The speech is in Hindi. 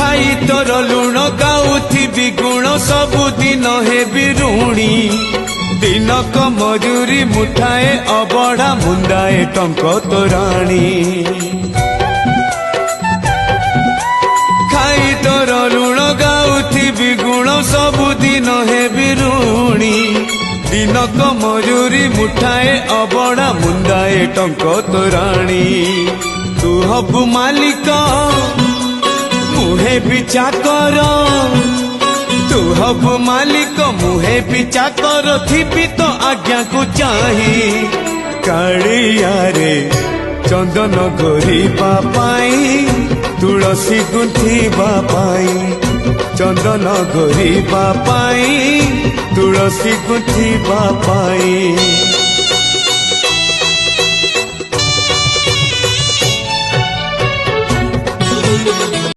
खाई तोर लुण गाउथिबी गुण सबुदिन हेबी ऋणी दिनक मजूरी मुठाए अबढ़ा मुंदाए टंक तोराणी खाई तोर लुण गाउथिबी गुण सबुदिन हेबी ऋणी दिनक मजूरी मुठाए अबढ़ा मुंदाए टंक तोराणी तू हबु मालिक मुहे पिछा कर तू हबु मालिक मुहे पिछा कर थिबी तो आज्ञा को चाही कालिया रे चंदन घोरीबा पाई तुलसी गुंथिबा पाई चंदन घोरीबा पाई तुलसी गुंथिबा पाई।